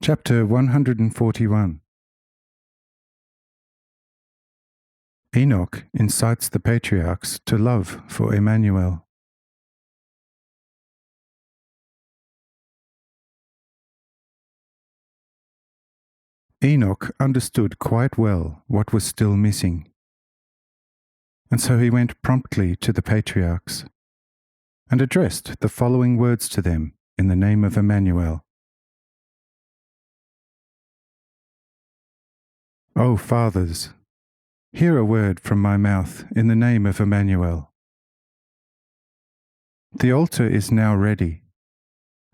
Chapter 141. Enoch incites the patriarchs to love for Emmanuel. Enoch understood quite well what was still missing, and so he went promptly to the patriarchs and addressed the following words to them in the name of Emmanuel. O fathers, hear a word from my mouth in the name of Emmanuel. The altar is now ready,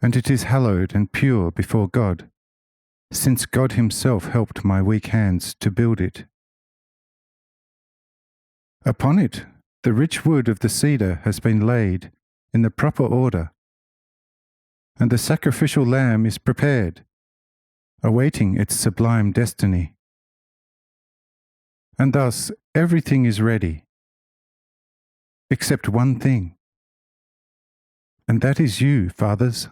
and it is hallowed and pure before God, since God himself helped my weak hands to build it. Upon it, the rich wood of the cedar has been laid in the proper order, and the sacrificial lamb is prepared, awaiting its sublime destiny. And thus everything is ready, except one thing, and that is you, fathers.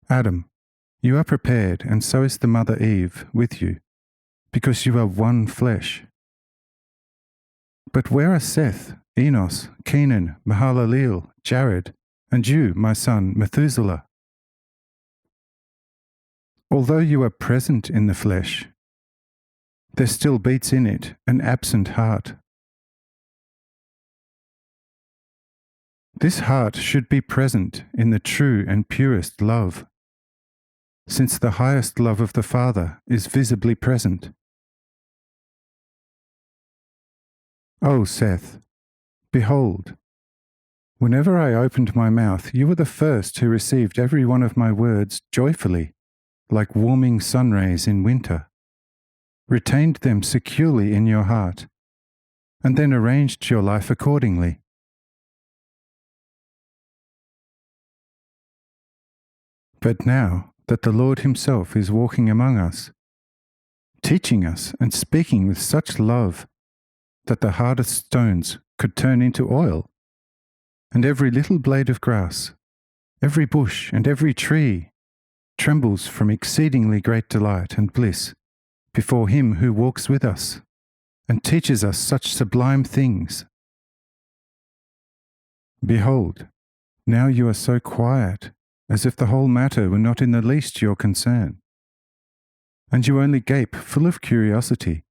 Adam, you are prepared, and so is the mother Eve with you, because you are one flesh. But where are Seth, Enos, Kenan, Mahalaleel, Jared, and you, my son, Methuselah? Although you are present in the flesh, there still beats in it an absent heart. This heart should be present in the true and purest love, since the highest love of the Father is visibly present. O Seth, behold, whenever I opened my mouth, you were the first who received every one of my words joyfully, like warming sun rays in winter, retained them securely in your heart, and then arranged your life accordingly. But now that the Lord himself is walking among us, teaching us and speaking with such love that the hardest stones could turn into oil, and every little blade of grass, every bush and every tree trembles from exceedingly great delight and bliss before him who walks with us and teaches us such sublime things. Behold, now you are so quiet, as if the whole matter were not in the least your concern, and you only gape full of curiosity,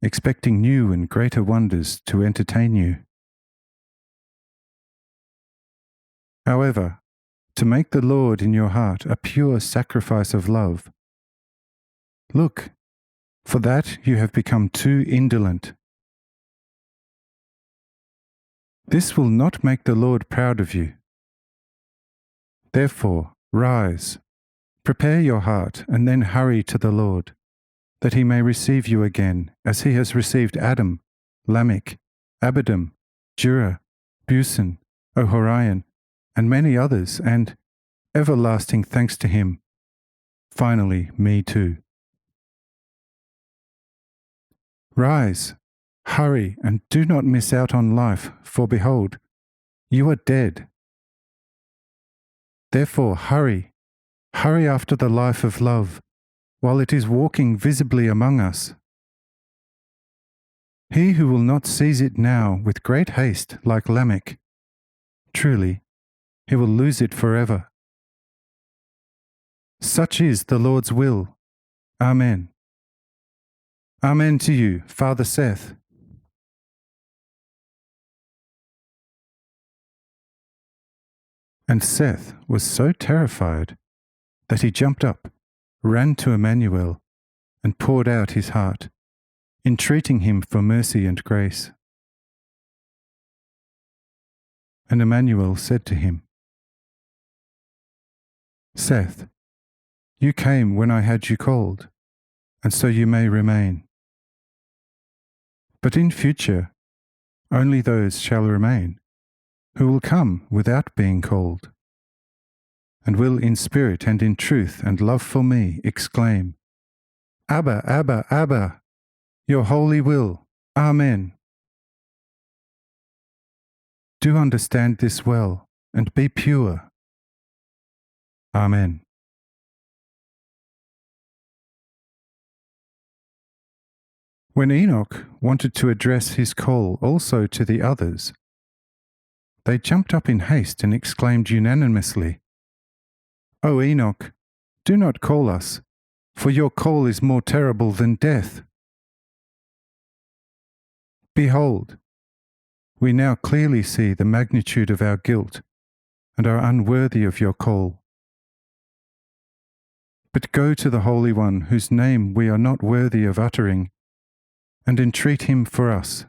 expecting new and greater wonders to entertain you. However, to make the Lord in your heart a pure sacrifice of love, look, for that you have become too indolent. This will not make the Lord proud of you. Therefore, rise, prepare your heart, and then hurry to the Lord, that he may receive you again, as he has received Adam, Lamech, Abiram, Jurah, Busan, Ohorion, and many others, and, everlasting thanks to him, finally me too. Rise, hurry, and do not miss out on life, for behold, you are dead. Therefore hurry after the life of love, while it is walking visibly among us. He who will not seize it now with great haste like Lamech, truly, he will lose it forever. Such is the Lord's will. Amen. Amen to you, Father Seth. And Seth was so terrified that he jumped up, ran to Emmanuel, and poured out his heart, entreating him for mercy and grace. And Emmanuel said to him, Seth, you came when I had you called, and so you may remain. But in future, only those shall remain who will come without being called, and will in spirit and in truth and love for me exclaim, Abba, Abba, Abba, your holy will, Amen. Do understand this well, and be pure, Amen. When Enoch wanted to address his call also to the others, they jumped up in haste and exclaimed unanimously, "O Enoch, do not call us, for your call is more terrible than death. Behold, we now clearly see the magnitude of our guilt and are unworthy of your call. But go to the Holy One, whose name we are not worthy of uttering, and entreat him for us,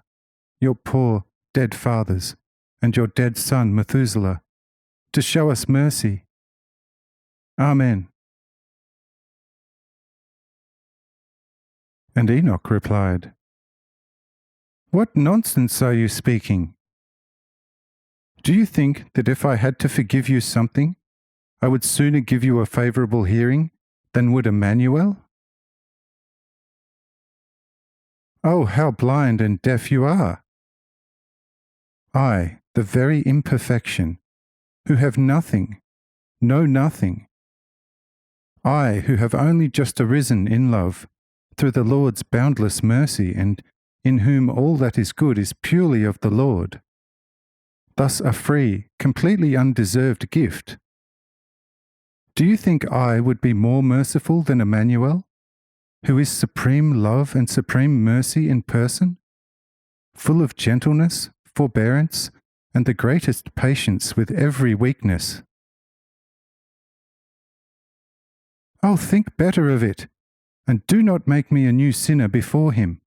your poor dead fathers, and your dead son Methuselah, to show us mercy. Amen." And Enoch replied, "What nonsense are you speaking? Do you think that if I had to forgive you something, I would sooner give you a favourable hearing than would Emmanuel? Oh, how blind and deaf you are! I, the very imperfection, who have nothing, know nothing, I, who have only just arisen in love through the Lord's boundless mercy, and in whom all that is good is purely of the Lord, thus a free, completely undeserved gift. Do you think I would be more merciful than Emmanuel, who is supreme love and supreme mercy in person, full of gentleness, forbearance, and the greatest patience with every weakness? Oh, think better of it, and do not make me a new sinner before him.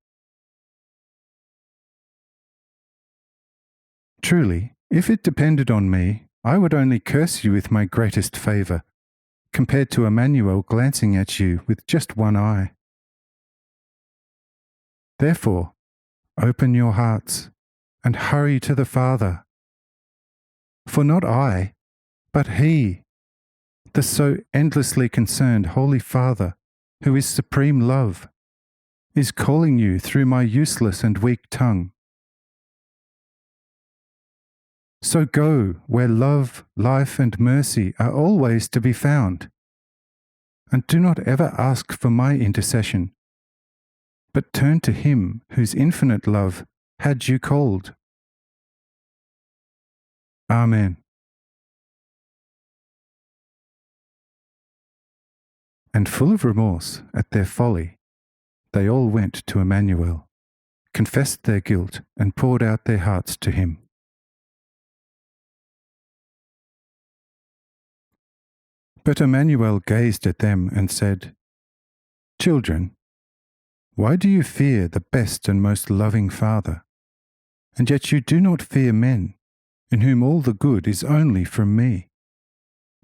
Truly, if it depended on me, I would only curse you with my greatest favour, compared to Emmanuel glancing at you with just one eye. Therefore, open your hearts and hurry to the Father. For not I, but He, the so endlessly concerned Holy Father, who is supreme love, is calling you through my useless and weak tongue. So go where love, life, and mercy are always to be found, and do not ever ask for my intercession, but turn to Him whose infinite love had you called. Amen. And full of remorse at their folly, they all went to Emmanuel, confessed their guilt, and poured out their hearts to him. But Emmanuel gazed at them and said, "Children, why do you fear the best and most loving Father? And yet you do not fear men, in whom all the good is only from me,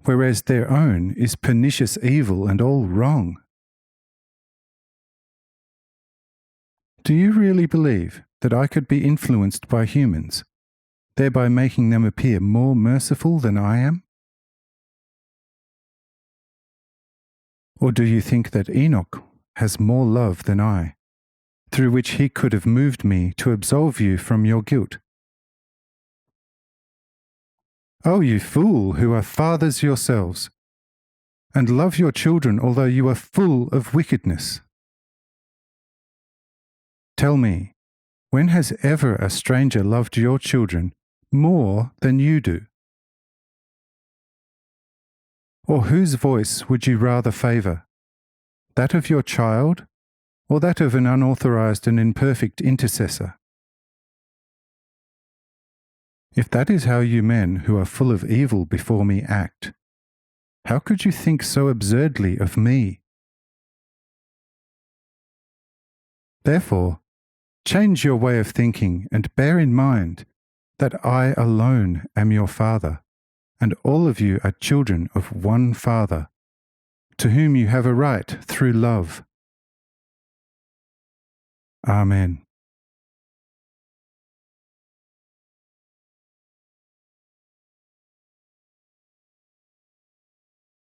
whereas their own is pernicious evil and all wrong. Do you really believe that I could be influenced by humans, thereby making them appear more merciful than I am? Or do you think that Enoch has more love than I, through which he could have moved me to absolve you from your guilt? Oh, you fool who are fathers yourselves, and love your children although you are full of wickedness. Tell me, when has ever a stranger loved your children more than you do? Or whose voice would you rather favour, that of your child or that of an unauthorized and imperfect intercessor? If that is how you men who are full of evil before me act, how could you think so absurdly of me? Therefore, change your way of thinking and bear in mind that I alone am your Father, and all of you are children of one Father, to whom you have a right through love. Amen.